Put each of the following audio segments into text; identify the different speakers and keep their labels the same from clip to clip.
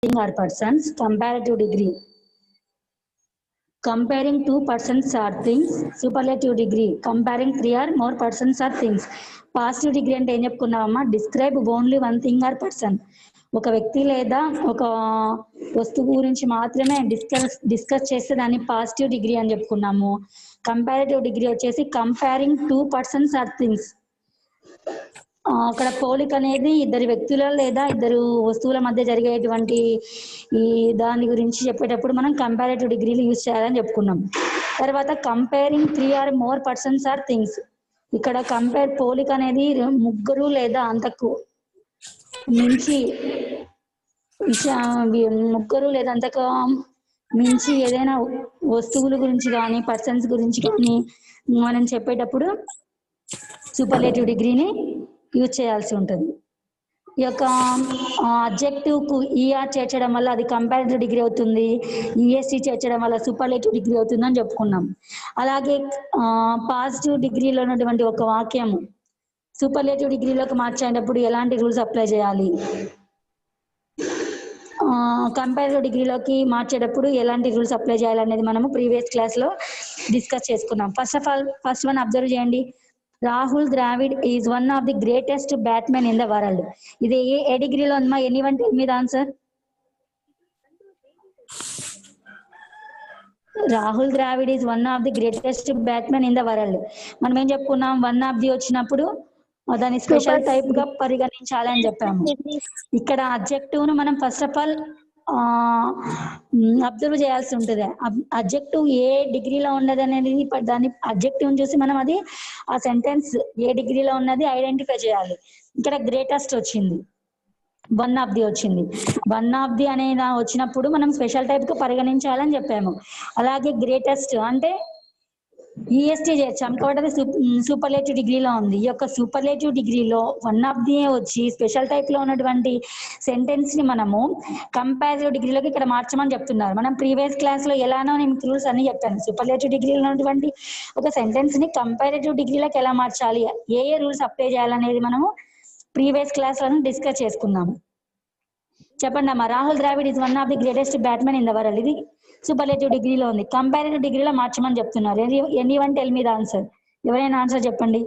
Speaker 1: are persons. Comparative degree. Comparing two persons or things. Superlative degree. Comparing three or more persons or things. Positive degree అంటే ఏం చెప్పుకున్నామమ్మా? Describe only one thing or person. ఒక వ్యక్తి లేదా ఒక వస్తువు గురించి మాత్రమే డిస్కస్ చేస్తే దాన్ని పాజిటివ్ డిగ్రీ అని చెప్పుకున్నాము. కంపారిటివ్ డిగ్రీ వచ్చేసి comparing two persons or things. అక్కడ పోలిక అనేది ఇద్దరు వ్యక్తుల లేదా ఇద్దరు వస్తువుల మధ్య జరిగేటువంటి ఈ దాని గురించి చెప్పేటప్పుడు మనం కంపారిటివ్ డిగ్రీలు యూజ్ చేయాలని చెప్పుకున్నాం. తర్వాత comparing three or more persons or things. ఇక్కడ కంపేర్ పోలిక అనేది ముగ్గురు లేదా అంతకు మించి మించి ఏదైనా వస్తువుల గురించి కానీ పర్సన్స్ గురించి కానీ మనం చెప్పేటప్పుడు సూపర్లేటివ్ డిగ్రీని యూజ్ చేయాల్సి ఉంటుంది. ఈ యొక్క అబ్జెక్టివ్కు ఈఆర్ చేర్చడం వల్ల అది కంపారిటివ్ డిగ్రీ అవుతుంది, ఈఎస్సి చేర్చడం వల్ల సూపర్లేటివ్ డిగ్రీ అవుతుంది అని చెప్పుకున్నాం. అలాగే పాజిటివ్ డిగ్రీలో ఉన్నటువంటి ఒక వాక్యము సూపర్లేటివ్ డిగ్రీలోకి మార్చేటప్పుడు ఎలాంటి రూల్స్ అప్లై చేయాలి, కంపారిటివ్ డిగ్రీలోకి మార్చేటప్పుడు ఎలాంటి రూల్స్ అప్లై చేయాలనేది మనము ప్రీవియస్ క్లాస్లో డిస్కస్ చేసుకున్నాం. ఫస్ట్ వన్ అబ్జర్వ్ చేయండి. Rahul Dravid is one of the greatest batsmen in the world. ఇది ఏ డిగ్రీలో ఉందమ్మా? Anyone tell me the answer. Rahul Dravid is one of the greatest batsmen in the world. మనం ఏం చెప్పుకున్నాం? వన్ ఆఫ్ ది వచ్చినప్పుడు దాన్ని స్పెషల్ టైప్ గా పరిగణించాలని చెప్పాము. ఇక్కడ అబ్జెక్టివ్ ను మనం ఫస్ట్ ఆఫ్ ఆల్ అబ్జర్వ్ చేయాల్సి ఉంటుంది. అబ్జెక్టివ్ ఏ డిగ్రీలో ఉన్నది అనేది దాన్ని అబ్జెక్టివ్ చూసి మనం అది ఆ సెంటెన్స్ ఏ డిగ్రీలో ఉన్నది ఐడెంటిఫై చేయాలి. ఇక్కడ గ్రేటెస్ట్ వచ్చింది, వన్ ఆఫ్ ది వచ్చింది. వన్ ఆఫ్ ది అనేది వచ్చినప్పుడు మనం స్పెషల్ టైప్ గా పరిగణించాలని చెప్పాము. అలాగే గ్రేటెస్ట్ అంటే ఈఎస్టీ చేర్చాం కాబట్టి అది సూపర్లేటివ్ డిగ్రీలో ఉంది. ఈ యొక్క సూపర్లేటివ్ డిగ్రీలో వన్ ఆఫ్ ది వచ్చి స్పెషల్ టైప్ లో ఉన్నటువంటి సెంటెన్స్ ని మనము కంపారిటివ్ డిగ్రీలోకి ఇక్కడ మార్చమని చెప్తున్నారు. మనం ప్రీవియస్ క్లాస్ లో ఎలానో నేను రూల్స్ అన్ని చెప్పాను. సూపర్లేటివ్ డిగ్రీలో ఉన్నటువంటి ఒక సెంటెన్స్ ని కంపారిటివ్ డిగ్రీలోకి ఎలా మార్చాలి, ఏ రూల్స్ అప్లై చేయాలనేది మనము ప్రీవియస్ క్లాస్ లో డిస్కస్ చేసుకున్నాము. చెప్పండి అమ్మా. Rahul Dravid is one of the greatest batsmen in the world. ఇది సూపర్లేటివ్ డిగ్రీలో ఉంది. కంపారిటివ్ డిగ్రీలో మార్చమని చెప్తున్నారు. Anyone tell me the answer. ఎవరైనా ఆన్సర్ చెప్పండి.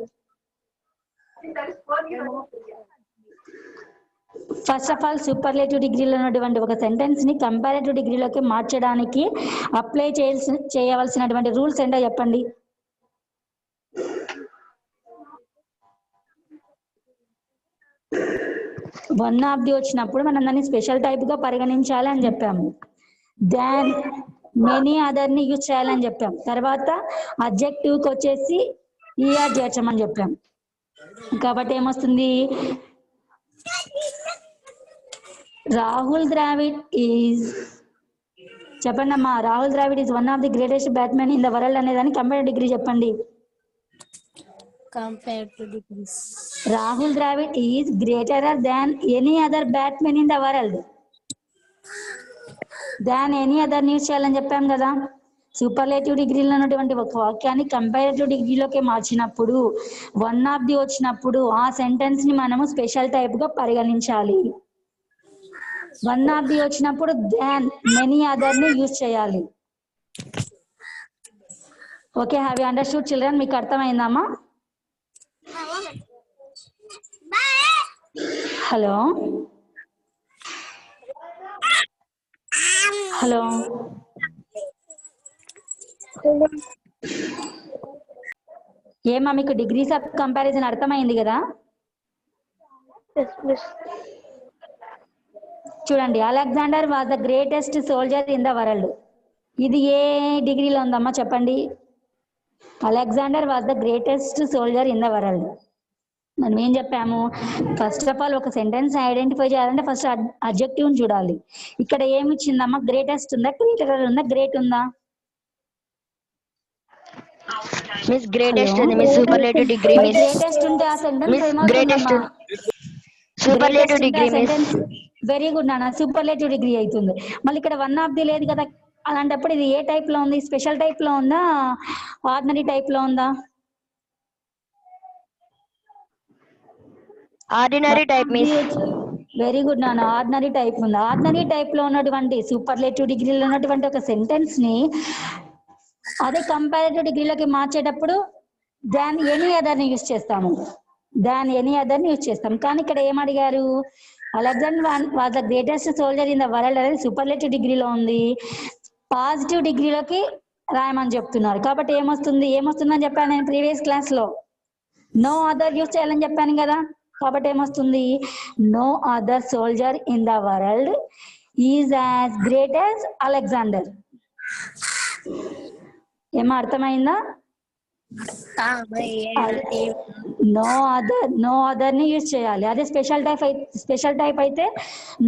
Speaker 1: ఫస్ట్ ఆఫ్ ఆల్ సూపర్లేటివ్ డిగ్రీలో ఉన్నటువంటి ఒక సెంటెన్స్ ని కంపారిటివ్ డిగ్రీలోకి మార్చడానికి అప్లై చేయవలసినటువంటి రూల్స్ ఏంటో చెప్పండి. వన్ ఆఫ్ ది వచ్చినప్పుడు మనం దాన్ని స్పెషల్ టైప్ గా పరిగణించాలి అని చెప్పాము. దాన్ మెనీ అదర్ ని యూజ్ చేయాలని చెప్పాం. తర్వాత అడ్జెక్టివ్ కి వచ్చేసి ఈఆర్ చేర్చమని చెప్పాం. కాబట్టి ఏమొస్తుంది? రాహుల్ ద్రావిడ్ ఈజ్, చెప్పండి అమ్మా. Rahul Dravid is one of the greatest batsmen in the world అనేదాన్ని కంపారిటివ్ డిగ్రీ చెప్పండి.
Speaker 2: Comparative degrees.
Speaker 1: Rahul Dravid is greater than any other batsman in the world. Than any other news చేయాలని చెప్పాం కదా. సూపర్లేటివ్ డిగ్రీలో ఉన్నటువంటి ఒక వాక్యాన్ని కంపారిటివ్ డిగ్రీలోకి మార్చినప్పుడు వన్ ఆఫ్ ది వచ్చినప్పుడు ఆ సెంటెన్స్ ని మనము స్పెషల్ టైప్ గా పరిగణించాలి. వన్ ఆఫ్ ది వచ్చినప్పుడు దాన్ మెనీ అదర్ ని యూజ్ చేయాలి. Okay, have you understood children? మీకు అర్థమైందమ్మా? హలో హలో ఏమా మీకు డిగ్రీస్ ఆఫ్ కంపారిజన్ అర్థమైంది కదా? చూడండి, Alexander was the greatest soldier in the world. ఇది ఏ డిగ్రీలో ఉందమ్మా చెప్పండి. Alexander was the greatest soldier in the world. మనం ఏం చెప్పాము? ఫస్ట్ ఆఫ్ ఆల్ ఒక సెంటెన్స్ ఐడెంటిఫై చేయాలంటే ఫస్ట్ అడ్జెక్టివ్ చూడాలి. ఇక్కడ ఏమి ఇచ్చిందమ్మా? గ్రేటెస్ట్ ఉందా, గ్రేటర్ ఉందా, గ్రేట్ ఉందా?
Speaker 3: మిస్ గ్రేటెస్ట్ ఉంది miss. Superlative degree miss.
Speaker 1: Greatest ఉంటే ఆ సెంటెన్స్ ఏమవుతుందమ్మా?
Speaker 3: Superlative degree miss.
Speaker 1: Very good నాన్న, సూపర్లేటివ్ డిగ్రీ అవుతుంది. మళ్ళీ ఇక్కడ వన్ ఆఫ్ ది లేదు కదా. అలాంటప్పుడు ఇది ఏ టైప్ లో ఉంది? స్పెషల్ టైప్ లో ఉందా, ఆర్డినరీ టైప్ లో ఉందా?
Speaker 3: Ordinary type miss.
Speaker 1: Very good నాన్న. ఆర్డినరీ టైప్ ఉంది. ఆర్డినరీ టైప్ లో ఉన్నటువంటి సూపర్లేటివ్ డిగ్రీలో ఉన్నటువంటి ఒక సెంటెన్స్ ని అదే కంపారేటివ్ డిగ్రీలోకి మార్చేటప్పుడు దాన్ ఎనీ అదర్ ని యూజ్ చేస్తాము. దాన్ ఎనీ అదర్ ని యూజ్ చేస్తాం. కానీ ఇక్కడ ఏం అడిగారు? Alexander was the greatest soldier in the world అనేది సూపర్లేటివ్ డిగ్రీలో ఉంది. పాజిటివ్ డిగ్రీలోకి రాయమని చెప్తున్నారు. కాబట్టి ఏమొస్తుందని చెప్పాను నేను ప్రీవియస్ క్లాస్ లో. నో అదర్ యూజ్ చేయాలని చెప్పాను కదా. కాబట్టి ఏమొస్తుంది? No other soldier in the world is as great as Alexander. ఏమో అర్థమైందా? నో అదర్ ని యూజ్ చేయాలి. అదే స్పెషల్ టైప్ అయితే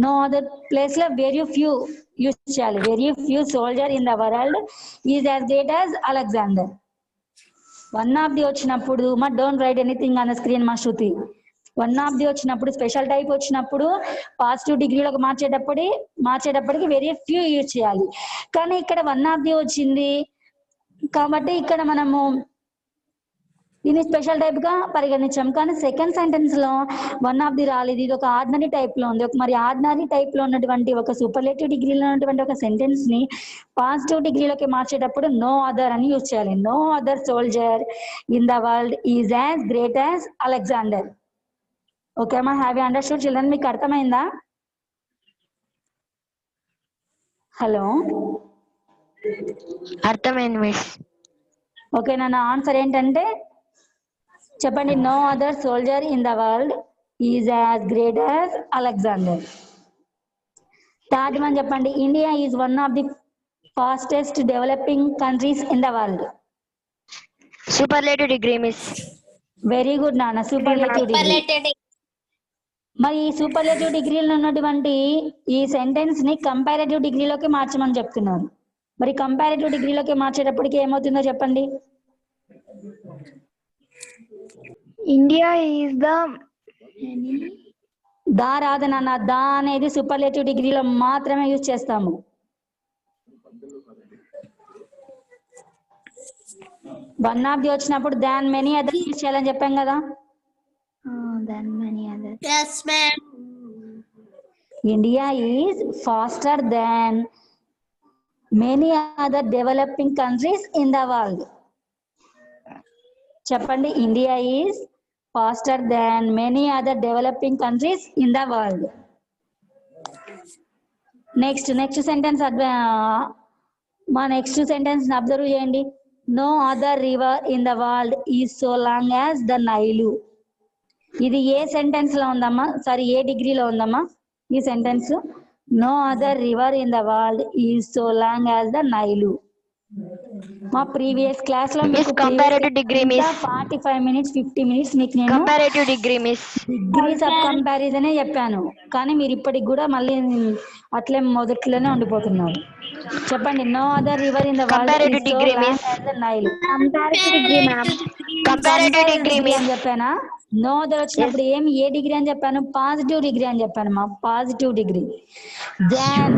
Speaker 1: నో అదర్ ప్లేస్ లో వెరీ ఫ్యూ యూజ్ చేయాలి. Very few soldier in the world is as great as Alexander. One of the వచ్చినప్పుడు don't write anything on the screen మా Shruti. One of the వచ్చినప్పుడు special type వచ్చినప్పుడు positive డిగ్రీలోకి మార్చేటప్పటికి very few use చేయాలి. కానీ ఇక్కడ one of the వచ్చింది కాబట్టి ఇక్కడ మనము దీన్ని స్పెషల్ టైప్ గా పరిగణించాం. కానీ సెకండ్ సెంటెన్స్ లో వన్ ఆఫ్ ది రాలేదు. ఇది ఒక ఆర్డినరీ టైప్ లో ఉంది. మరి ఆర్డినరీ టైప్ లో ఉన్నటువంటి ఒక సూపర్లేటివ్ డిగ్రీలో ఉన్నటువంటి ఒక సెంటెన్స్ ని పాజిటివ్ డిగ్రీలోకి మార్చేటప్పుడు నో అదర్ అని యూజ్ చేయాలి. No other soldier in the world is as great as Alexander. Okay అమ్మా, హ్యావ్ యూ అండర్స్టూడ్ చిల్డ్రన్? మీకు అర్థమైందా? హలో,
Speaker 3: అర్థమైంది మిస్.
Speaker 1: ఓకే నా ఆన్సర్ ఏంటంటే చెప్పండి. No other soldier in the world is as great as Alexander. Third one చెప్పండి. India is one of the fastest developing countries in the world.
Speaker 3: Superlative degree miss.
Speaker 1: Very good నాన్న, superlative degree. మరి ఈ superlative డిగ్రీలో ఉన్నటువంటి ఈ sentence ని comparative డిగ్రీలోకి మార్చమని చెప్తున్నారు. మరి కంపారేటివ్ డిగ్రీలోకి మార్చేటప్పటికి ఏమవుతుందో చెప్పండి.
Speaker 3: ఇండియా ఈజ్
Speaker 1: దా రాదు నాన్న. దా అనేది సూపర్లేటివ్ డిగ్రీలో మాత్రమే యూజ్ చేస్తాము. వన్ ఆఫ్ ది వచ్చినప్పుడు దాన్ మెనీ అదర్ యూజ్ చేయాలని చెప్పాం కదా. India is faster than many other developing countries in the world. చెప్పండి. India is faster than many other developing countries in the world. Next sentence మా next sentence observe చేయండి. No other river in the world is so long as the Nile. ఇది ఏ sentence లో ఉందమ్మా? Sorry, ఏ డిగ్రీలో ఉందమ్మా ఈ sentence? No other river in the world is so long as the Nile. మా ప్రీవియస్ క్లాస్ లో మీకు
Speaker 3: comparative degree miss.
Speaker 1: 45 minutes 50 minutes మీకు నేను
Speaker 3: comparative degree miss.
Speaker 1: Degrees of కంపారిజనే చెప్పాను. కానీ మీరు ఇప్పటికి కూడా మళ్ళీ అట్లే మొదట్లోనే ఉండిపోతున్నారు. చెప్పండి. No other river in the world is so long as the Nile.
Speaker 3: Comparative degree
Speaker 1: అని
Speaker 3: మిస్.
Speaker 1: చెప్పానా? నో అదర్ వచ్చినప్పుడు ఏ డిగ్రీ అని చెప్పాను? పాజిటివ్ డిగ్రీ అని చెప్పాను మా. Positive degree. Than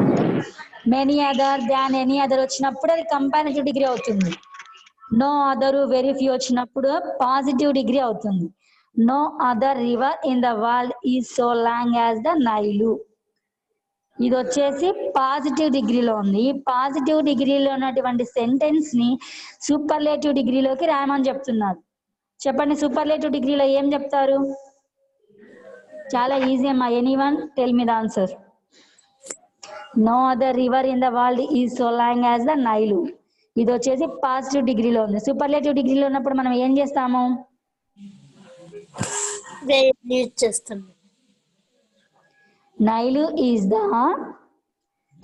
Speaker 1: many other, than any other వచ్చినప్పుడు అది కంపారేటివ్ డిగ్రీ అవుతుంది. నో అదర్, వెరీ ఫ్యూ వచ్చినప్పుడు పాజిటివ్ డిగ్రీ అవుతుంది. No other river in the world is so long as the Nile. ఇది వచ్చేసి పాజిటివ్ డిగ్రీలో ఉంది. ఈ పాజిటివ్ డిగ్రీలో ఉన్నటువంటి సెంటెన్స్ ని సూపర్లేటివ్ డిగ్రీలోకి రాయమని చెప్తున్నారు. చెప్పండి, సూపర్లేటివ్ డిగ్రీలో ఏం చెప్తారు? చాలా ఈజీ అమ్మా. Anyone tell me the answer. No other river in the world is so long as the Nile. ఇది వచ్చేసి పాజిటివ్ డిగ్రీలో ఉంది. సూపర్లేటివ్ డిగ్రీలో ఉన్నప్పుడు మనం ఏం చేస్తాము? Nile is the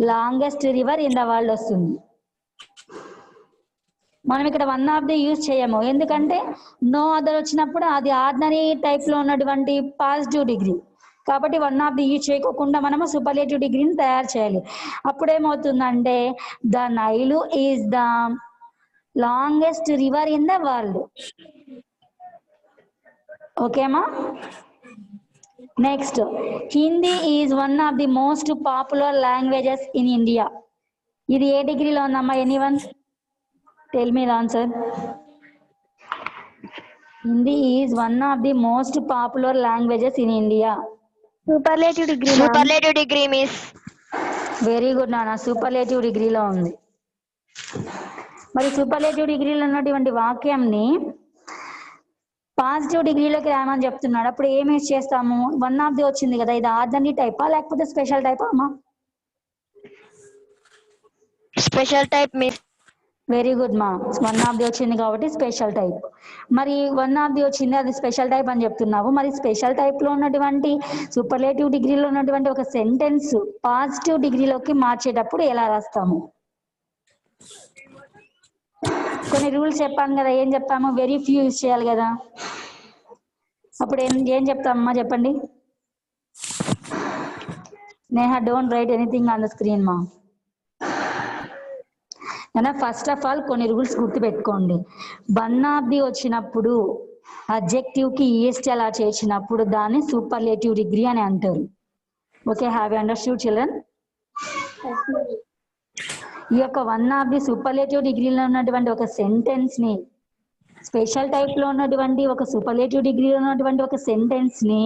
Speaker 1: longest river in the world వస్తుంది. మనం ఇక్కడ వన్ ఆఫ్ ది యూజ్ చేయము. ఎందుకంటే నో అదర్ వచ్చినప్పుడు అది ఆర్డినరీ టైప్ లో ఉన్నటువంటి పాజిటివ్ డిగ్రీ. కాబట్టి వన్ ఆఫ్ ది యూజ్ చేయకుండా మనము సూపర్లేటివ్ డిగ్రీని తయారు చేయాలి. అప్పుడేమవుతుందంటే the Nile is the longest river in the world. ఓకేమా? Next, Hindi is one of the most popular languages in India. ఇది ఏ డిగ్రీలో ఉందమ్మా? Anyone tell me the answer. Hindi is one of the most popular languages in India.
Speaker 3: Superlative degree miss.
Speaker 1: Very good నాన్న, superlative డిగ్రీలో ఉంది. మరి superlative డిగ్రీలో ఉన్నటువంటి వాక్యంని పాజిటివ్ డిగ్రీలోకి రామని చెప్తున్నాడు. అప్పుడు ఏం యూజ్ చేస్తాము? వన్ ఆఫ్ ది వచ్చింది కదా, ఇది ఆర్డినరీ టైపా లేకపోతే స్పెషల్ టైపా అమ్మా?
Speaker 3: Special type miss.
Speaker 1: Very good మా, వన్ ఆఫ్ ది వచ్చింది కాబట్టి స్పెషల్ టైప్. మరి వన్ ఆఫ్ ది వచ్చింది, అది స్పెషల్ టైప్ అని చెప్తున్నావు. మరి స్పెషల్ టైప్ లో ఉన్నటువంటి సూపర్లేటివ్ డిగ్రీలో ఉన్నటువంటి ఒక సెంటెన్స్ పాజిటివ్ డిగ్రీలోకి మార్చేటప్పుడు ఎలా రాస్తాము? కొన్ని రూల్స్ చెప్పాను కదా, ఏం చెప్తాము? వెరీ ఫ్యూ యూజ్ చేయాలి కదా. అప్పుడు ఏం చెప్తామమ్మా చెప్పండి. Neha, don't write anything on the screen మా. ఫస్ట్ ఆఫ్ ఆల్ కొన్ని రూల్స్ గుర్తు పెట్టుకోండి. వన్ ఆఫ్ ది వచ్చినప్పుడు అడ్జెక్టివ్ కి ఈఎస్టీ అలా చేసినప్పుడు దాన్ని సూపర్లేటివ్ డిగ్రీ అని అంటారు. Okay, have you understood children? ఈ యొక్క వన్ ఆఫ్ ది సూపర్లేటివ్ డిగ్రీలో ఉన్నటువంటి ఒక సెంటెన్స్ ని, స్పెషల్ టైప్ లో ఉన్నటువంటి ఒక సూపర్లేటివ్ డిగ్రీలో ఉన్నటువంటి ఒక సెంటెన్స్ ని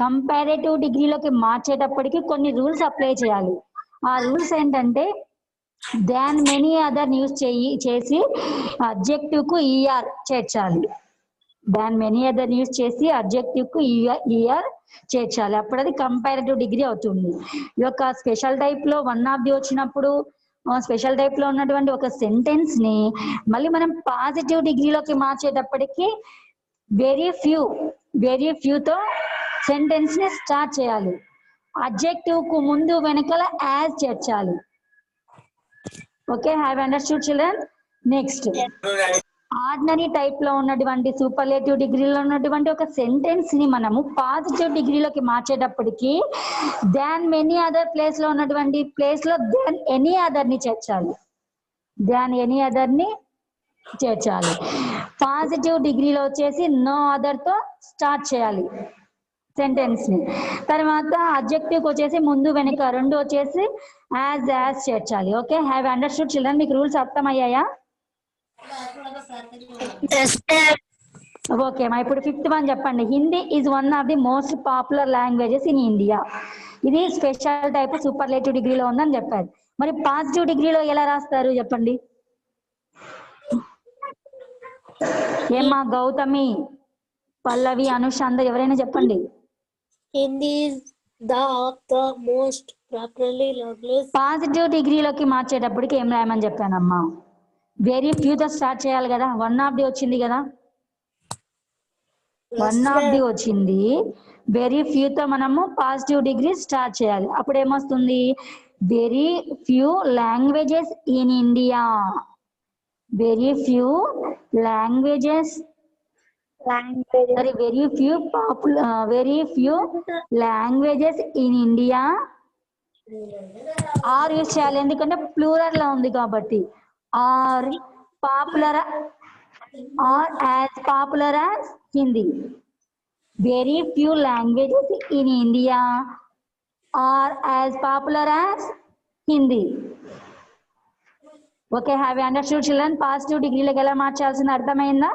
Speaker 1: కంపారేటివ్ డిగ్రీలోకి మార్చేటప్పటికి కొన్ని రూల్స్ అప్లై చేయాలి. ఆ రూల్స్ ఏంటంటే, దాన్ మెనీ అదర్ న్యూస్ చేసి అడ్జెక్టివ్ కు ఈఆర్ చేర్చాలి. దాన్ మెనీ అదర్ న్యూస్ చేసి అడ్జెక్టివ్ కు ఈఆర్ చేర్చాలి. అప్పుడు అది కంపారేటివ్ డిగ్రీ అవుతుంది. ఈ యొక్క స్పెషల్ టైప్ లో వన్ ఆఫ్ ది వచ్చినప్పుడు స్పెషల్ టైప్ లో ఉన్నటువంటి ఒక సెంటెన్స్ ని మళ్ళీ మనం పాజిటివ్ డిగ్రీలోకి మార్చేటప్పటికి వెరీ ఫ్యూతో సెంటెన్స్ ని స్టార్ట్ చేయాలి. అడ్జెక్టివ్ కు ముందు వెనకాల యాజ్ చేర్చాలి. Okay, have understood children? Next, ordinary type లో ఉన్నటువంటి సూపర్లేటివ్ డిగ్రీలో ఉన్నటువంటి ఒక సెంటెన్స్ ని మనము పాజిటివ్ డిగ్రీలోకి మార్చేటప్పటికి దాన్ మెనీ అదర్ ప్లేస్ లో ఉన్నటువంటి ప్లేస్ లో దాన్ ఎనీ అదర్ ని చేర్చాలి. దాన్ ఎనీ అదర్ ని చేర్చాలి. పాజిటివ్ డిగ్రీలో వచ్చేసి నో అదర్ తో స్టార్ట్ చేయాలి సెంటెన్స్ ని. తర్వాత అడ్జెక్టివ్ వచ్చేసి ముందు వెనుక రెండు వచ్చేసి యాజ్ చేర్చాలి. Okay, have understood children? మీకు రూల్స్ అర్థమయ్యాయా? ఓకే మా, ఇప్పుడు ఫిఫ్త్ వన్ చెప్పండి. Hindi is one of the most popular languages in India. ఇది స్పెషల్ టైప్ సూపర్లేటివ్ డిగ్రీలో ఉందని చెప్పారు. మరి పాజిటివ్ డిగ్రీలో ఎలా రాస్తారు చెప్పండి? ఏమ్మా గౌతమి, పల్లవి, అనుష, అందరు ఎవరైనా చెప్పండి.
Speaker 2: Hindi is the most popularly language.
Speaker 1: Positive డిగ్రీలోకి మార్చేటప్పటికి ఏం రాయమని చెప్పానమ్మా? వెరీ ఫ్యూతో స్టార్ట్ చేయాలి కదా. వన్ ఆఫ్ ది వచ్చింది కదా, వన్ ఆఫ్ ది వచ్చింది. వెరీ ఫ్యూతో మనము పాజిటివ్ డిగ్రీ స్టార్ట్ చేయాలి. అప్పుడు ఏమొస్తుంది? Very few languages in India. Very few languages, very few languages in India. Are use చేయాలి, ఎందుకంటే ప్లూరల్ లో ఉంది కాబట్టి. Are popular, are as popular as Hindi. Very few languages in India are as popular as Hindi. Okay, have you understood children? Positive డిగ్రీలోకి ఎలా మార్చాల్సింది అర్థమైందా?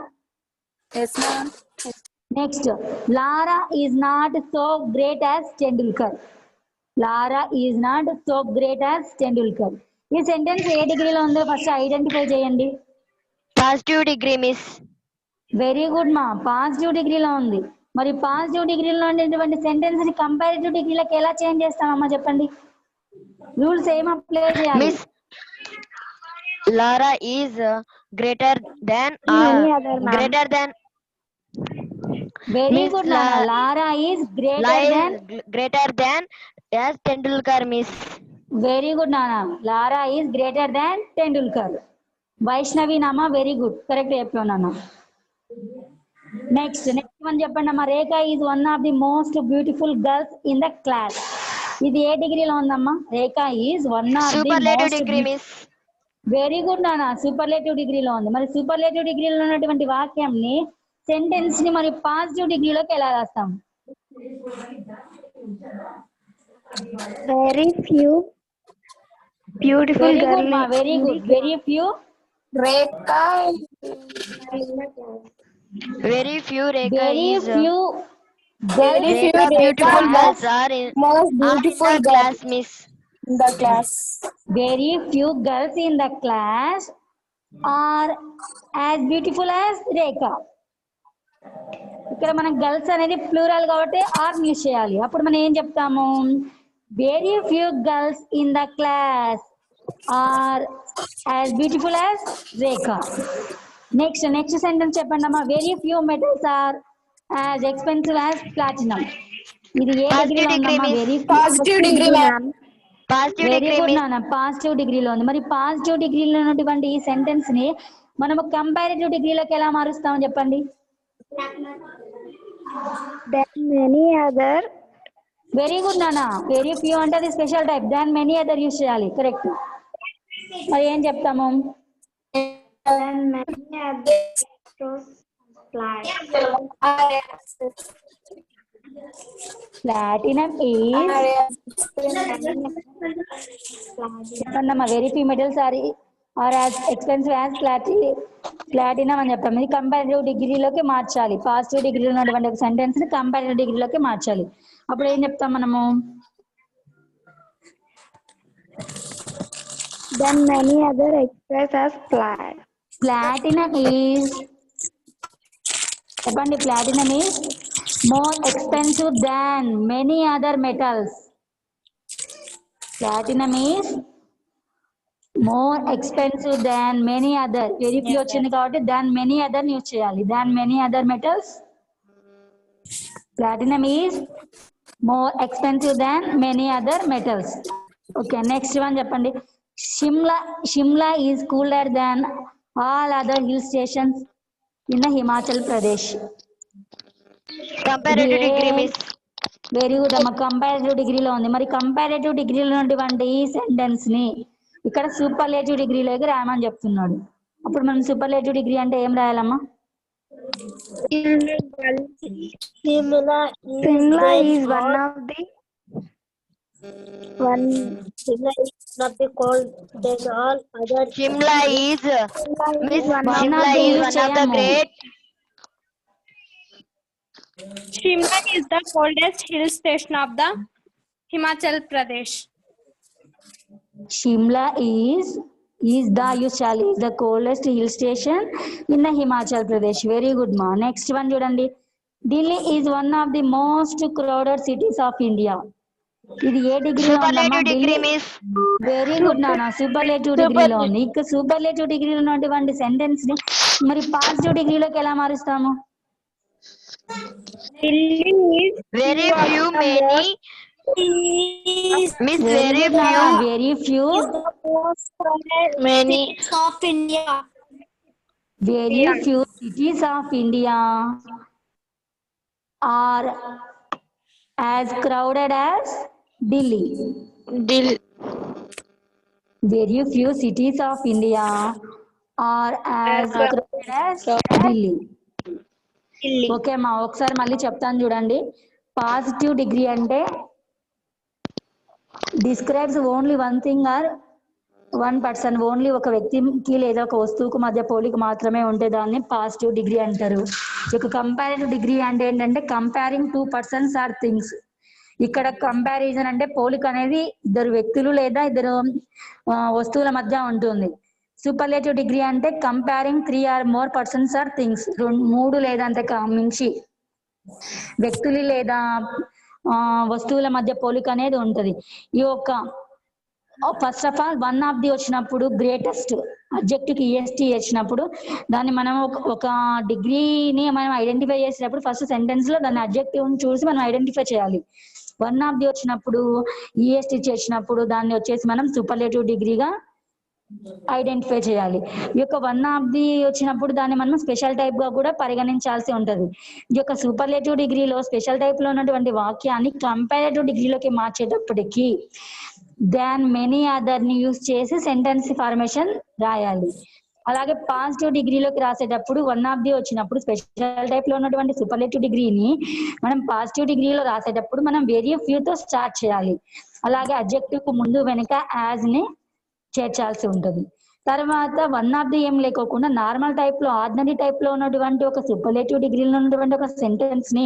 Speaker 1: Next, Lara is not so great as Tendulkar. Lara is not so great as Tendulkar. ఈ sentence ఏ డిగ్రీలో ఉందో first identify చేయండి.
Speaker 3: Positive degree miss.
Speaker 1: Very good మా, పాజిటివ్ డిగ్రీలో ఉంది. మరి పాజిటివ్ డిగ్రీలో ఉండేటువంటి సెంటెన్స్ ని కంపారిటివ్ డిగ్రీలోకి ఎలా చేంజ్ చేస్తామమ్మా చెప్పండి? రూల్స్ ఏం అప్లై చేయాలి?
Speaker 3: Miss, Lara is greater than
Speaker 1: very good నాన్న, Lara is
Speaker 3: greater than as Tendulkar miss.
Speaker 1: Very good నాన్న, Lara is greater than Tendulkar. Vaishnavi నామ, వెరీ గుడ్, కరెక్ట్ చెప్పావు నాన్న. నెక్స్ట్ వన్ చెప్పండి అమ్మా. Rekha is one of the most beautiful girls in the class. ఇది ఏ డిగ్రీలో ఉందమ్మా? Rekha is one of the
Speaker 3: superlative degree miss.
Speaker 1: Very good నాన్న, సూపర్లేటివ్ డిగ్రీలో ఉంది. మరి సూపర్లేటివ్ డిగ్రీలో ఉన్నటువంటి వాక్యంని, సెంటెన్స్ ని మరి పాజిటివ్ డిగ్రీలోకి ఎలా రాస్తాం?
Speaker 3: Very few beautiful
Speaker 1: very good
Speaker 3: girl.
Speaker 1: మా, very good. Very few
Speaker 3: very few Rekha
Speaker 1: very
Speaker 3: is
Speaker 1: few
Speaker 2: Very few
Speaker 3: Very beautiful
Speaker 2: girls
Speaker 3: girls are in
Speaker 2: most beautiful
Speaker 3: the
Speaker 2: girls
Speaker 3: class, miss.
Speaker 2: in the class.
Speaker 1: Very few girls in the class are as beautiful as Rekha. ఇక్కడ మనం girls అనేది plural కాబట్టి are use చేయాలి. అప్పుడు మనం ఏం చెప్తాము? Very few girls in the class are as beautiful as Rekha. Next sentence చెప్పండి అమ్మా. Very few metals are as expensive as platinum. ఇది ఏ
Speaker 3: Positive
Speaker 1: డిగ్రీలో
Speaker 3: degree,
Speaker 1: ఉందమ్మా?
Speaker 3: miss.
Speaker 1: Very
Speaker 2: Positive degree, ma'am.
Speaker 3: Positive
Speaker 1: very
Speaker 3: degree,
Speaker 1: good
Speaker 3: miss.
Speaker 1: నాన్న. Positive డిగ్రీలో ఉంది. మరి పాజిటివ్ డిగ్రీలో ఉన్నటువంటి ఈ సెంటెన్స్ ని మనము కంపారిటివ్ డిగ్రీలోకి ఎలా మారుస్తామని చెప్పండి.
Speaker 3: Then many other.
Speaker 1: Very good నాన్న. వెరీ ఫ్యూ అంటే అది special type. Than many other use చేయాలి. కరెక్ట్. మరి ఏం చెప్తాము? ప్లాటినం ఈజ్ చెప్పండి అమ్మా. Very few metals are as expensive as platinum అని చెప్తాం. ఇది కంపారిటివ్ డిగ్రీలోకి మార్చాలి. పాజిటివ్ డిగ్రీలో ఉన్నటువంటి ఒక సెంటెన్స్ ని కంపారిటివ్ డిగ్రీలోకి మార్చాలి. అప్పుడు ఏం చెప్తాం మనము?
Speaker 3: Then many other express as flat.
Speaker 1: Platinum is చెప్పండి. Platinum is more expensive than many other metals. Platinum is more expensive than many other. Very few వచ్చింది కాబట్టి దాన్ మెనీ అదర్ యూజ్ చేయాలి. Than many other metals. Platinum is more expensive than many other metals. Okay. Next one చెప్పండి. Shimla is cooler than all other hill stations in the Himachal Pradesh.
Speaker 3: Comparative degree, miss.
Speaker 1: Very good అమ్మ. Comparative డిగ్రీలో ఉంది. మరి comparative డిగ్రీలో ఉన్నటువంటి ఈ sentence ని ఇక్కడ సూపర్లేటివ్ డిగ్రీలోకి రాయమని చెప్తున్నాడు. అప్పుడు మనం సూపర్లేటివ్ డిగ్రీ అంటే ఏం రాయాలమ్మా?
Speaker 2: Shimla is one of the coldest all other.
Speaker 3: Shimla is, miss.
Speaker 1: One
Speaker 3: Shimla
Speaker 1: of the
Speaker 3: is
Speaker 1: use
Speaker 3: one of the
Speaker 1: చేయము.
Speaker 3: great.
Speaker 4: Shimla is the coldest hill station of the Himachal Pradesh.
Speaker 1: Shimla is the usually is the coldest hill station in the Himachal Pradesh. Very good ma. Next one చూడండి. Delhi is one of the most crowded cities of India. ఇది ఏ డిగ్రీలో ఉందమ్మా?
Speaker 3: Superlative degree, miss.
Speaker 1: Very good నాన్న. Superlative డిగ్రీలో ఉంది. ఇక superlative డిగ్రీలో ఉన్నటువంటి సెంటెన్స్ ని మరి పాజిటివ్ డిగ్రీలోకి ఎలా మారుస్తాము?
Speaker 3: Very few, many. Miss, very few.
Speaker 1: Very few
Speaker 3: Many.
Speaker 2: Of India.
Speaker 1: very few cities of India are as crowded as Delhi. Very few cities of India are as crowded as Delhi. Okay అమ్మా. ఒకసారి మళ్ళీ చెప్తాను చూడండి. Positive degree అంటే describes only one thing are one person. Only ఒక వ్యక్తికి లేదా ఒక వస్తువుకు మధ్య పోలిక మాత్రమే ఉంటే దాన్ని పాజిటివ్ డిగ్రీ అంటారు. ఇక కంపారిటివ్ డిగ్రీ అంటే ఏంటంటే comparing two persons or things. ఇక్కడ కంపారిజన్ అంటే పోలిక అనేది ఇద్దరు వ్యక్తులు లేదా ఇద్దరు వస్తువుల మధ్య ఉంటుంది. సూపర్లేటివ్ డిగ్రీ అంటే comparing 3 or more persons or things. 3 లేదా అంతకు మించి వ్యక్తులు లేదా వస్తువుల మధ్య పోలిక అనేది ఉంటది. ఈ యొక్క first of all one of the వచ్చినప్పుడు గ్రేటెస్ట్ అడ్జెక్టివ్ EST వచ్చినప్పుడు దాన్ని మనం ఒక డిగ్రీని మనం ఐడెంటిఫై చేసేటప్పుడు ఫస్ట్ సెంటెన్స్ లో దాన్ని అడ్జెక్టివ్ చూసి మనం ఐడెంటిఫై చేయాలి. వన్ ఆఫ్ ది వచ్చినప్పుడు EST చేసినప్పుడు దాన్ని వచ్చేసి మనం సూపర్లేటివ్ డిగ్రీగా ఐడెంటిఫై చేయాలి. ఈ యొక్క వన్ ఆఫ్ ది వచ్చినప్పుడు దాన్ని మనం స్పెషల్ టైప్ గా కూడా పరిగణించాల్సి ఉంటది. ఈ యొక్క సూపర్లేటివ్ డిగ్రీలో స్పెషల్ టైప్ లో ఉన్నటువంటి వాక్యాన్ని కంపారిటివ్ డిగ్రీలోకి మార్చేటప్పటికి దాన్ మెనీ అదర్ ని యూజ్ చేసి సెంటెన్స్ ఫార్మేషన్ రాయాలి. అలాగే పాజిటివ్ డిగ్రీలోకి రాసేటప్పుడు వన్ ఆఫ్ ది వచ్చినప్పుడు స్పెషల్ టైప్ లో ఉన్నటువంటి సూపర్లేటివ్ డిగ్రీని మనం పాజిటివ్ డిగ్రీలో రాసేటప్పుడు మనం వెరీ ఫ్యూ తో స్టార్ట్ చేయాలి. అలాగే అడ్జెక్టివ్ కు ముందు వెనుక యాజ్ ని చేర్చాల్సి ఉంటది. తర్వాత వన్ ఆఫ్ ది ఏం లేకోకుండా నార్మల్ టైప్ లో ఆర్డినరీ టైప్ లో ఉన్నటువంటి ఒక సూపర్లేటివ్ డిగ్రీలో ఉన్నటువంటి ఒక సెంటెన్స్ ని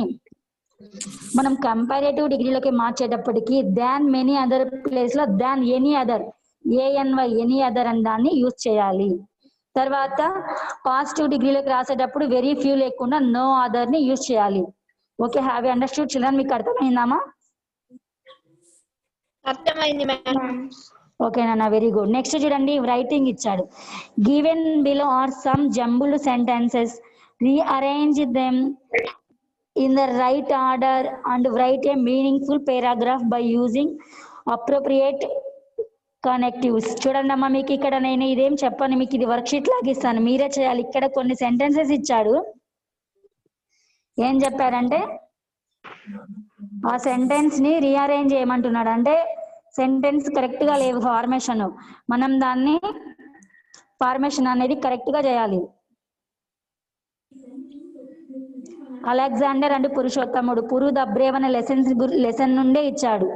Speaker 1: మనం కంపారేటివ్ డిగ్రీలోకి మార్చేటప్పటికి దాన్ మెనీ అదర్ ప్లేస్ లో than any other A N Y any other అని దాన్ని యూజ్ చేయాలి. తర్వాత పాజిటివ్ డిగ్రీలోకి రాసేటప్పుడు వెరీ ఫ్యూ లేకుండా నో అదర్ ని యూజ్ చేయాలి. Okay, have you understood children? మీకు అర్థమైందామా?
Speaker 2: అర్థమైంది మ్యామ్.
Speaker 1: ఓకే నాన్న, వెరీ గుడ్. నెక్స్ట్ చూడండి, రైటింగ్ ఇచ్చాడు. Given below are some jumbled sentences, rearrange them in the right order and write a meaningful paragraph by using appropriate connectives. చూడండి అమ్మా, మీకు ఇక్కడ నేను ఇదేం చెప్పను, మీకు ఇది వర్క్షీట్ లాగా ఇస్తాను, మీరే చేయాలి. ఇక్కడ కొన్ని సెంటెన్సెస్ ఇచ్చాడు. ఏం చెప్పారంటే ఆ సెంటెన్స్ ని రీఅరేంజ్ చేయమంటున్నాడు. అంటే సెంటెన్స్ కరెక్ట్ గా లేవు, ఫార్మేషన్, మనం దాన్ని ఫార్మేషన్ అనేది కరెక్ట్ గా చేయాలి. అలెగ్జాండర్ అండ్ పురుషోత్తముడు, పురు ద బ్రేవ్ అనే లెసన్ నుండే ఇచ్చాడు.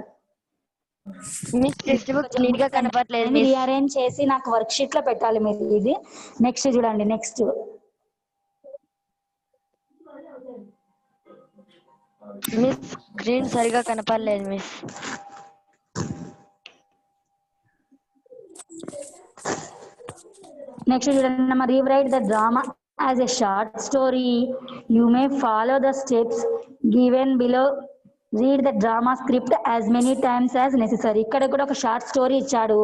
Speaker 3: టెక్స్ట్ బుక్ నీట్ గా కనపడలేదు మిస్.
Speaker 1: రీఅరేంజ్ చేసి నాకు వర్క్ షీట్ లో పెట్టాలి మీరు ఇది. నెక్స్ట్ చూడండి, నెక్స్ట్
Speaker 3: మిస్ స్క్రీన్ సరిగా కనపడలేదు మిస్.
Speaker 1: నెక్స్ట్ చూడండి, rewrite the drama as a short story. You may follow the steps given below. Read the drama script as many times as necessary. ఇక్కడ కూడా ఒక షార్ట్ స్టోరీ ఇచ్చాడు,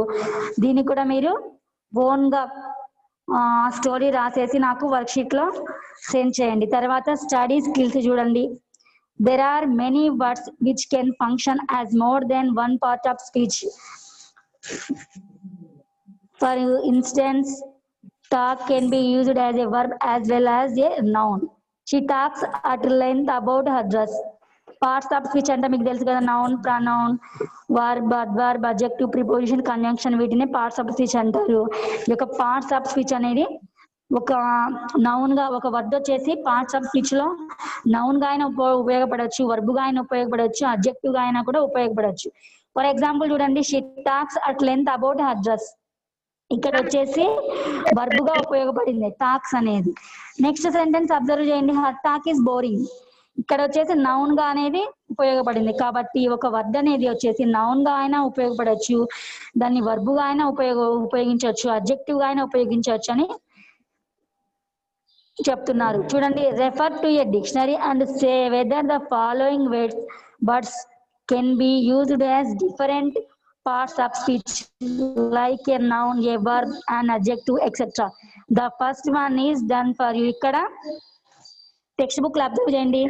Speaker 1: దీన్ని కూడా మీరు ఓన్ గా స్టోరీ రాసేసి నాకు వర్క్ షీట్ లో సెండ్ చేయండి. తర్వాత స్టడీ స్కిల్స్ చూడండి. There are many words which can function as more than one part of speech. For instance, talk can be used as a verb as well as a noun. She talks at length about her dress. Parts of speech అంటే మీకు తెలుసు కదా, noun, pronoun, verb, adverb, adjective, preposition, conjunction, వీటిని parts of speech అంటారు. ఈ యొక్క parts of speech అనేది ఒక నౌన్ గా, ఒక వర్డ్ వచ్చేసి పార్ట్స్ ఆఫ్ స్పీచ్ లో నౌన్ గా అయినా ఉపయోగపడవచ్చు, వర్బ్ గా అయినా ఉపయోగపడవచ్చు, అడ్జెక్టివ్ గా అయినా కూడా ఉపయోగపడవచ్చు. ఫర్ ఎగ్జాంపుల్ చూడండి, she talks at length about her dress. ఇక్కడ వచ్చేసి వర్బ్ గా ఉపయోగపడింది టాక్స్ అనేది. నెక్స్ట్ సెంటెన్స్ అబ్జర్వ్ చేయండి, హర్ టాక్ ఈస్ బోరింగ్. ఇక్కడ వచ్చేసి నౌన్ గా అనేది ఉపయోగపడింది. కాబట్టి ఒక వర్డ్ అనేది వచ్చేసి నౌన్ గా అయినా ఉపయోగపడవచ్చు, దాన్ని వర్బ్ గా అయినా ఉపయోగించవచ్చు, అడ్జెక్టివ్ గా అయినా ఉపయోగించవచ్చు అని చెప్తున్నారు. చూడండి, refer to A dictionary and say whether the following words can be used as different parts of speech like a noun, a verb, an adjective, etc. The first one is done for you. ఇక్కడ text book లో observe చేయండి.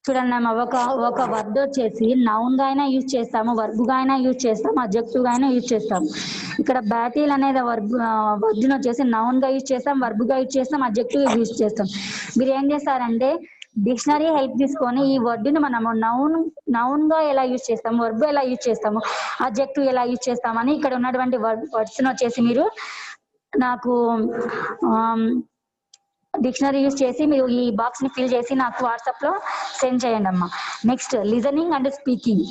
Speaker 1: చూడండి అమ్మ, ఒక word వచ్చేసి noun గా అయినా use చేస్తాము, వర్బ్ గా అయినా యూజ్ చేస్తాము, అడ్జెక్టివ్ గా అయినా యూజ్ చేస్తాము. ఇక్కడ బ్యాటిల్ అనేది వర్డ్ వచ్చేసి నౌన్ గా యూజ్ చేస్తాం, వర్బ్ గా యూజ్ చేస్తాం, అడ్జెక్టివ్ యూజ్ చేస్తాం. మీరు ఏం చేస్తారంటే డిక్షనరీ హెల్ప్ తీసుకొని ఈ వర్డ్ని మనము నౌన్ గా ఎలా యూజ్ చేస్తాము, వర్బ్ ఎలా యూజ్ చేస్తాము, అడ్జెక్టివ్ ఎలా యూజ్ చేస్తామని ఇక్కడ ఉన్నటువంటి వర్డ్స్ వచ్చేసి మీరు నాకు డిక్షనరీ యూజ్ చేసి మీరు ఈ బాక్స్ ని ఫిల్ చేసి నాకు వాట్సాప్ లో సెండ్ చేయండి అమ్మా. Next listening and speaking.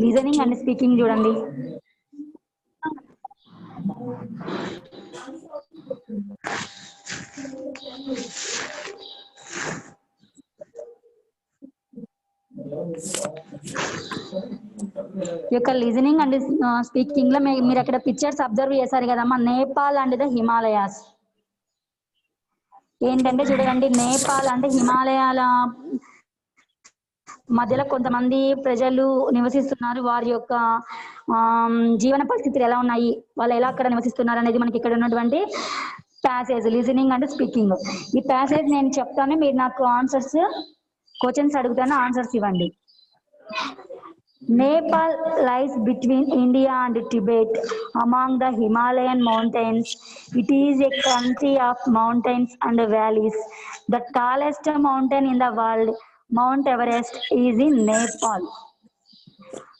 Speaker 1: Listening and speaking చూడండి. ఈ యొక్క లిజనింగ్ అండ్ స్పీకింగ్ లో మీరు అక్కడ పిక్చర్స్ అబ్జర్వ్ చేశారు కదమ్మా, నేపాల్ అండ్ ద హిమాలయాస్. ఏంటంటే చూడండి, నేపాల్ అంటే హిమాలయాల మధ్యలో కొంతమంది ప్రజలు నివసిస్తున్నారు. వారి యొక్క జీవన పరిస్థితులు ఎలా ఉన్నాయి, వాళ్ళు ఎలా అక్కడ నివసిస్తున్నారు అనేది మనకి ఇక్కడ ఉన్నటువంటి ప్యాసేజ్, లిజనింగ్ అండ్ స్పీకింగ్. ఈ ప్యాసేజ్ నేను చెప్తాను, మీరు నాకు ఆన్సర్స్, క్వశ్చన్స్ అడుగుతాను, ఆన్సర్స్ ఇవ్వండి. Nepal lies between India and Tibet among the Himalayan mountains. It is a country of mountains and valleys. The tallest mountain in the world, Mount Everest, is in Nepal.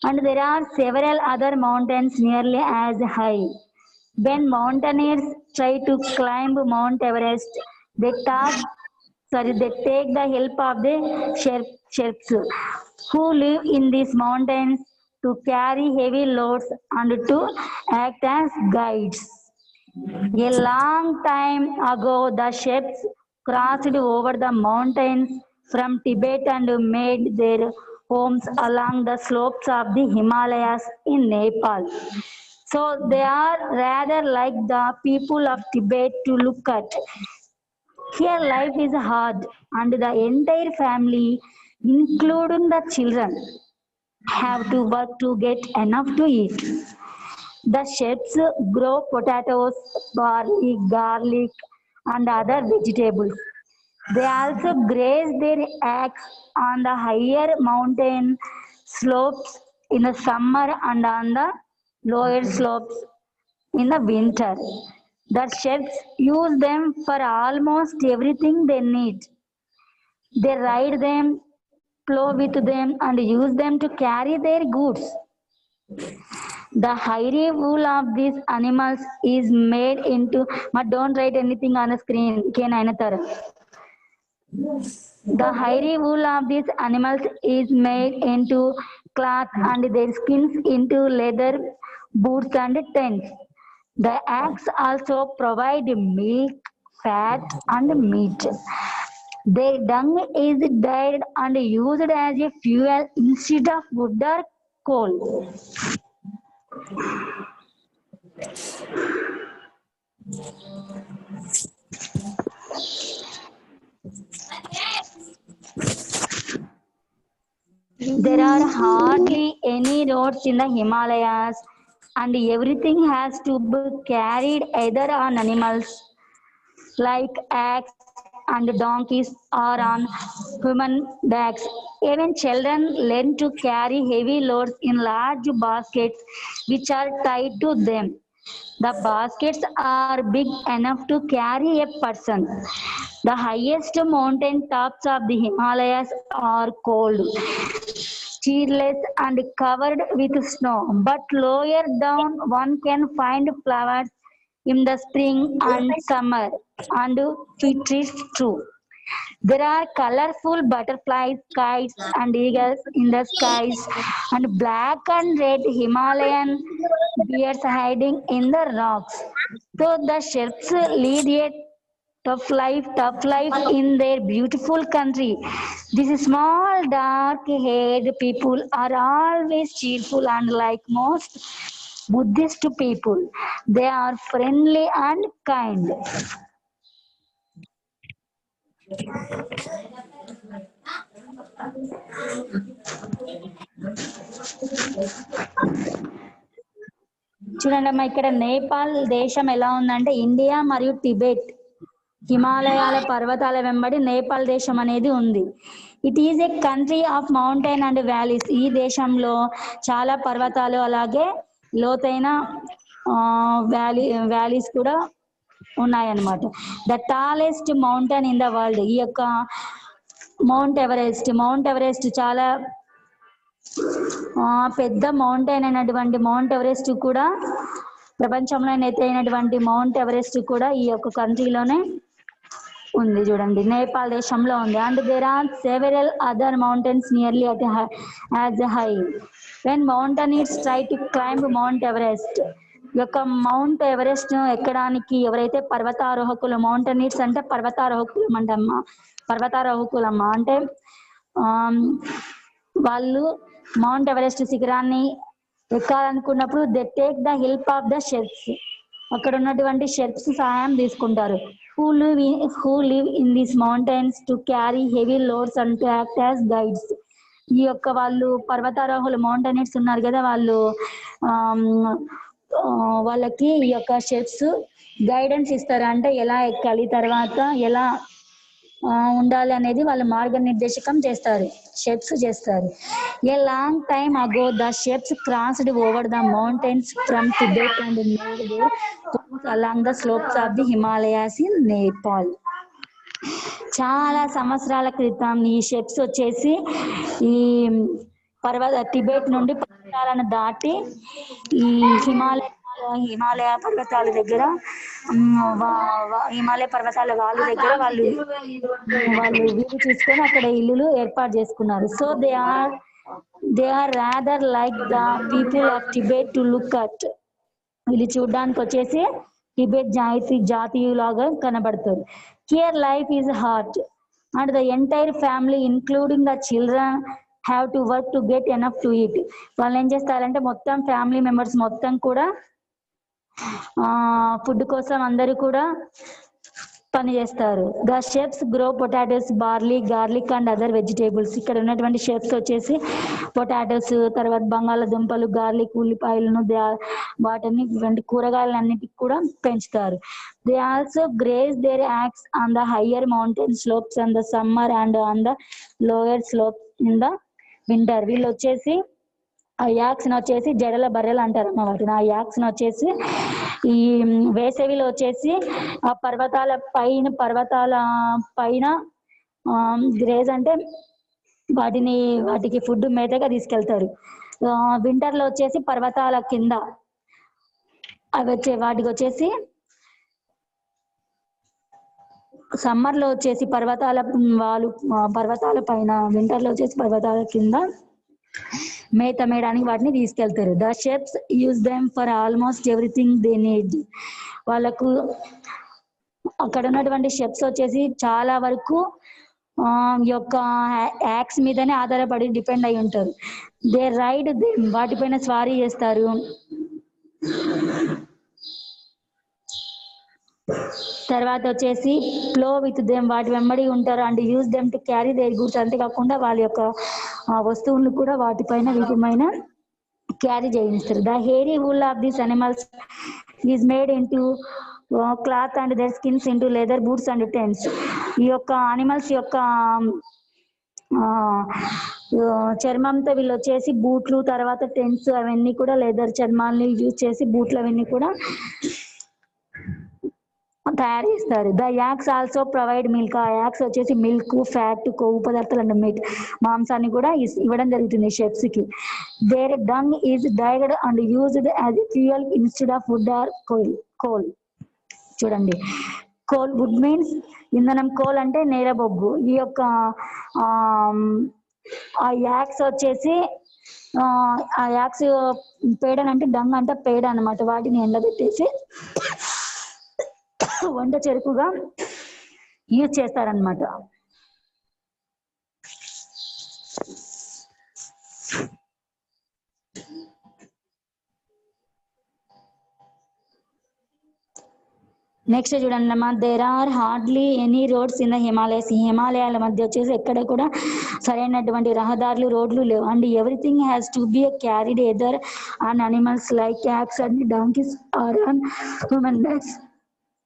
Speaker 1: And there are several other mountains nearly as high. When mountaineers try to climb Mount Everest, they talk they take the help of the Sherps who live in these mountains to carry heavy loads and to act as guides. A long time ago, the Sherps crossed over the mountains from Tibet and made their homes along the slopes of the Himalayas in Nepal. So they are rather like the people of Tibet to look at. Here life is hard and the entire family, including the children, have to work to get enough to eat. The Sherps grow potatoes, barley, garlic, and other vegetables. They also graze their acres on the higher mountain slopes in the summer and on the lower slopes in the winter. The Sherps use them for almost everything they need. They ride them, plow with them, and use them to carry their goods. The hairy wool of these animals is made into, but don't write anything on the screen. The hairy wool of these animals is made into cloth and their skins into leather boots and tents. The eggs also provide milk, fat, and meat. Their dung is dyed and used as a fuel instead of wood or coal. There are hardly any roads in the Himalayas, and everything has to be carried either on animals like axe and donkeys or on human backs. Even children learn to carry heavy loads in large baskets which are tied to them. The baskets are big enough to carry a person. The highest mountain tops of the Himalayas are cold, cheerless, and covered with snow, but lower down one can find flowers in the spring and summer, and it is true. There are colorful butterflies, kites, and eagles in the skies, and black and red Himalayan bears hiding in the rocks. So the Sherps lead a tough life in their beautiful country. These small, dark-haired people are always cheerful and like most Buddhist people, they are friendly and kind. చూడండి అమ్మా, ఇక్కడ నేపాల్ దేశం ఎలా ఉందంటే India మరియు Tibet హిమాలయాల పర్వతాల వెంబడి నేపాల్ దేశం అనేది ఉంది. It is a country of mountain and valleys. ఈ దేశంలో చాలా పర్వతాలు అలాగే లోతైన వ్యాలీస్ కూడా ఉన్నాయన్నమాట. The tallest mountain in the world, ఈ యొక్క మౌంట్ ఎవరెస్ట్ చాలా పెద్ద మౌంటైన్ అయినటువంటి మౌంట్ ఎవరెస్ట్ కూడా, ప్రపంచంలో ఎత్తైనటువంటి మౌంట్ ఎవరెస్ట్ కూడా ఈ యొక్క కంట్రీలోనే ఉంది. చూడండి, నేపాల్ దేశంలో ఉంది. And there are several other mountains nearly at as high when mountaineers try to climb Mount Everest. ఈ యొక్క మౌంట్ ఎవరెస్ట్ ఎక్కడానికి ఎవరైతే పర్వతారోహకులు, మౌంటైనీర్స్ అంటే పర్వతారోహకులమ్మా అంటే వాళ్ళు మౌంట్ ఎవరెస్ట్ శిఖరాన్ని ఎక్కాలనుకున్నప్పుడు they take the help of the Sherpas. అక్కడ ఉన్నటువంటి షెర్ప్స్ సహాయం తీసుకుంటారు. who live in these mountains to carry heavy loads and to act as guides. ఈ యొక్క వాళ్ళు పర్వతారోహులు మౌంటైనర్స్ ఉన్నారు కదా, వాళ్ళు వాళ్ళకి ఈ యొక్క షెర్ప్స్ గైడెన్స్ ఇస్తారు. అంటే ఎలా ఎక్కాలి, తర్వాత ఎలా ఉండాలి అనేది వాళ్ళు మార్గనిర్దేశకం చేస్తారు, షెర్ప్స్ చేస్తారు. A long time ago the Sherpas crossed over the mountains from Tibet and made their homes along the slopes of the Himalayas in Nepal. చాలా సంవత్సరాల క్రితం ఈ షెర్ప్స్ వచ్చేసి ఈ టిబెట్ నుండి పర్వతాలను దాటి ఈ హిమాలయ పర్వతాల దగ్గర హిమాలయ పర్వతాల వాళ్ళ దగ్గర వాళ్ళు వీలు చూసుకొని అక్కడ ఇల్లులు ఏర్పాటు చేసుకున్నారు. So they or rather like the people of Tibet to look at. వీళ్ళు చూడడానికి వచ్చేసి టిబెట్ జాతీయులాగా కనబడతారు. Here life is heart and the entire family including the children have to work to get enough to eat. వాళ్ళు ఏం చేస్తారంటే మొత్తం family members మొత్తం కూడా ఫుడ్ కోసం అందరూ కూడా పని చేస్తారు. The chefs grow potatoes, barley, garlic and other vegetables. ఇక్కడ ఉన్నటువంటి షెఫ్స్ వచ్చేసి పొటాటోస్, తర్వాత బంగాళదుంపలు, గార్లిక్, ఉల్లిపాయలను వాటిని కూరగాయలన్నిటికి కూడా పెంచుతారు. They also graze their yaks on the higher mountain slopes on the summer and on the lower slopes in the winter. వీళ్ళు వచ్చేసి ఆ యాక్స్ వచ్చేసి జడల బర్రెలు అంటారు అన్న వాటిని. ఆ యాక్స్ వచ్చేసి ఈ వేసవిలో వచ్చేసి ఆ పర్వతాల పైన గ్రేజ్ అంటే వాటికి ఫుడ్ మేతగా తీసుకెళ్తారు. వింటర్ లో వచ్చేసి పర్వతాల కింద వాటికి వచ్చేసి సమ్మర్ లో వచ్చేసి పర్వతాల పైన, వింటర్ లో వచ్చేసి పర్వతాల కింద మేత మేయడానికి వాటిని తీసుకెళ్తారు. The chefs use them for almost everything they need. వాళ్ళకు అక్కడ ఉన్నటువంటి షెఫ్స్ వచ్చేసి చాలా వరకు యొక్క యాక్స్ మీదనే ఆధారపడి డిపెండ్ అయి ఉంటారు. దే రైడ్ వాటిపైన స్వారీ చేస్తారు. తర్వాత వచ్చేసి ఫ్లో విత్ దెమ్, వాటి వెంబడి ఉంటారు. And use them to carry their goods. అంతేకాకుండా వాళ్ళ యొక్క వస్తువులను కూడా వీటిపైన క్యారీ చేయిస్తారు. The hairy wool of these animals is made into cloth and their skins into leather boots and tents. ఈ యొక్క అనిమల్స్ యొక్క చర్మంతో వీళ్ళు వచ్చేసి బూట్లు, తర్వాత టెంట్స్ అవన్నీ కూడా లెదర్ చర్మాన్ని యూజ్ చేసి బూట్లు అవన్నీ కూడా తయారు చేస్తారు. The yaks also provide milk. ఆ యాక్స్ వచ్చేసి మిల్క్, ఫ్యాట్, కొవ్వు పదార్థాలు అండ్ మీట్, మాంసాన్ని కూడా ఇవ్వడం జరుగుతుంది షెఫ్స్ కి. దేర్ డంగ్ ఈజ్ డైడ్ and used as fuel instead of wood or coal. చూడండి, కోల్ వుడ్ మీన్స్ ఇంధనం, కోల్ అంటే నేరబొగ్గు. ఈ యొక్క ఆ యాక్స్ వచ్చేసి ఆ యాక్స్ పేడనంటే డంగ్ అంటే పేడ అనమాట. వాటిని ఎండబెట్టేసి వంట చెరుకుగా యూజ్ చేస్తారనమాట. నెక్స్ట్ చూడండి అమ్మా, there are hardly any roads in the Himalayas. ఈ హిమాలయాల మధ్య వచ్చేసి ఎక్కడ కూడా సరైనటువంటి రహదారులు, రోడ్లు లేవు. And everything has to be carried either on animals like yaks and donkeys or on human beings.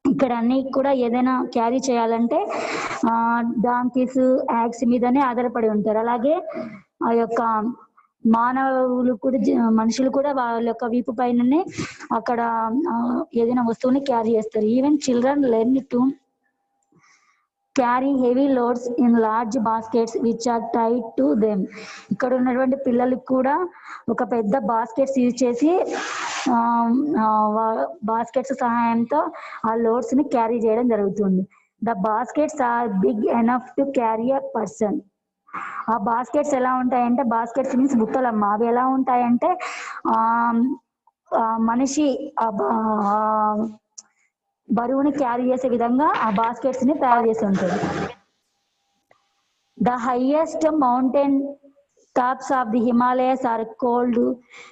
Speaker 1: ఇక్కడ అన్ని కూడా ఏదైనా క్యారీ చేయాలంటే డాంకీస్, యాక్స్ మీదనే ఆధారపడి ఉంటారు. అలాగే ఆ యొక్క మానవులు కూడా, మనుషులు కూడా వాళ్ళ యొక్క వీపు పైననే అక్కడ ఏదైనా వస్తువుని క్యారీ చేస్తారు. Even children learn to carry heavy loads in large baskets which are tied to them. ఇక్కడ ఉన్నటువంటి పిల్లలకు కూడా ఒక పెద్ద బాస్కెట్స్ యూజ్ చేసి బాస్కెట్స్ సహాయంతో ఆ లోడ్స్ ని క్యారీ చేయడం జరుగుతుంది. The baskets are big enough to carry a person. ఆ బాస్కెట్స్ ఎలా ఉంటాయంటే, బాస్కెట్స్ మీన్స్ బుట్టలమ్మ. అవి ఎలా ఉంటాయంటే మనిషి బరువుని క్యారీ చేసే విధంగా ఆ బాస్కెట్స్ ని తయారు చేసి ఉంటుంది. The highest mountain tops of the Himalayas are cold,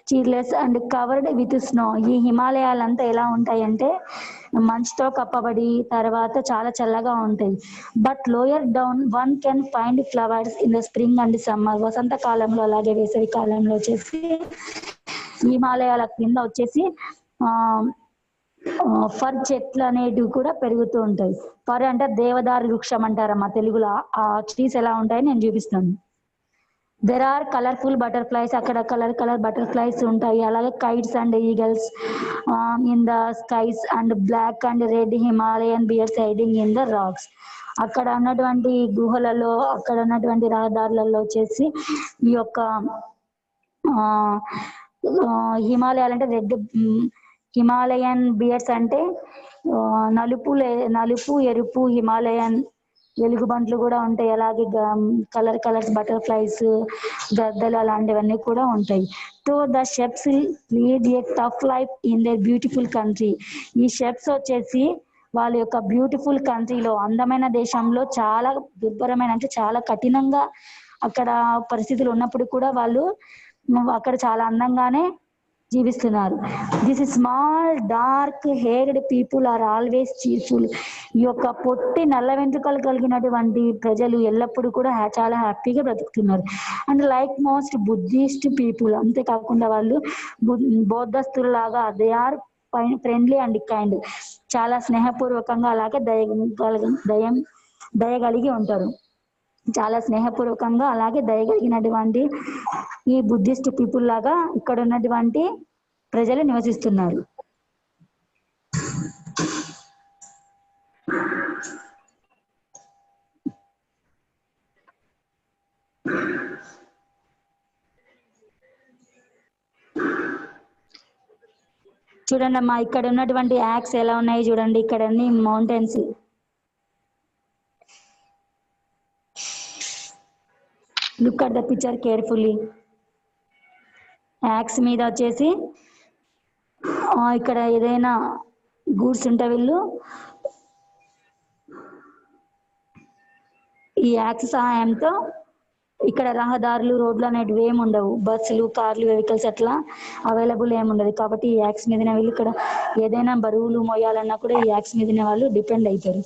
Speaker 1: cheerless and covered with snow. ఈ హిమాలయాలంతా ఎలా ఉంటాయంటే మంచుతో కప్పబడి, తర్వాత చాలా చల్లగా ఉంటాయి. But lower down one can find flowers in the spring and summer. వసంత కాలంలో అలాగే వేసవి కాలంలో వచ్చేసి హిమాలయాల కింద వచ్చేసి ఫర్ చెట్లు అనేటివి కూడా పెరుగుతూ ఉంటాయి. ఫర్ అంటే దేవదారు వృక్షం అంటారమ్మా తెలుగులో. ఆ ట్రీస్ ఎలా ఉంటాయని నేను చూపిస్తాను. There are colourful butterflies. అక్కడ కలర్ బటర్ఫ్లైస్ ఉంటాయి. అలాగే kites and eagles in the skies and black and red Himalayan bears hiding in the rocks. అక్కడ ఉన్నటువంటి గుహలలో, అక్కడ ఉన్నటువంటి రహదారులలో వచ్చేసి ఈ యొక్క హిమాలయాలు అంటే రెడ్ హిమాలయన్ బియర్స్ అంటే నలుపు ఎరుపు హిమాలయన్ వెలుగుబంట్లు కూడా ఉంటాయి. అలాగే కలర్స్ బటర్ఫ్లైస్, గద్దలు అలాంటివన్నీ కూడా ఉంటాయి. So the chefs lead a tough life in the beautiful country. ఈ షెఫ్స్ వచ్చేసి వాళ్ళ యొక్క బ్యూటిఫుల్ కంట్రీలో, అందమైన దేశంలో చాలా దుర్భరమైన అంటే చాలా కఠినంగా అక్కడ పరిస్థితులు ఉన్నప్పుడు కూడా వాళ్ళు అక్కడ చాలా అందంగానే జీవిస్తున్నారు. This small dark haired people are always cheerful. ఈ యొక్క పొట్టి నల్ల వెంట్రుకలు కలిగినటువంటి ప్రజలు ఎల్లప్పుడూ కూడా చాలా హ్యాపీగా బ్రతుకుతున్నారు. And like most Buddhist people, అంతేకాకుండా వాళ్ళు బౌద్ధస్తులాగా they are friendly and kind, చాలా స్నేహపూర్వకంగా అలాగే దయగలిగి ఉంటారు. చాలా స్నేహపూర్వకంగా అలాగే దయగలిగినటువంటి ఈ బుద్ధిస్ట్ పీపుల్ లాగా ఇక్కడ ఉన్నటువంటి ప్రజలు నివసిస్తున్నారు. చూడండి అమ్మా, ఇక్కడ ఉన్నటువంటి యాక్స్ ఎలా ఉన్నాయి చూడండి. ఇక్కడ అన్ని mountains. Look at the picture carefully. Yaks మీద వచ్చేసి ఇక్కడ ఏదైనా గూడ్స్ ఉంటే వీళ్ళు ఈ యాక్స్ సహాయంతో, ఇక్కడ రహదారులు రోడ్లు అనేటివి ఏమి ఉండవు, బస్సులు కార్లు వెహికల్స్ అట్లా అవైలబుల్ ఏముండదు. కాబట్టి ఈ యాక్స్ మీదనే వీళ్ళు ఇక్కడ ఏదైనా బరువులు మోయాలన్నా కూడా ఈ యాక్స్ మీదనే వాళ్ళు డిపెండ్ అవుతారు.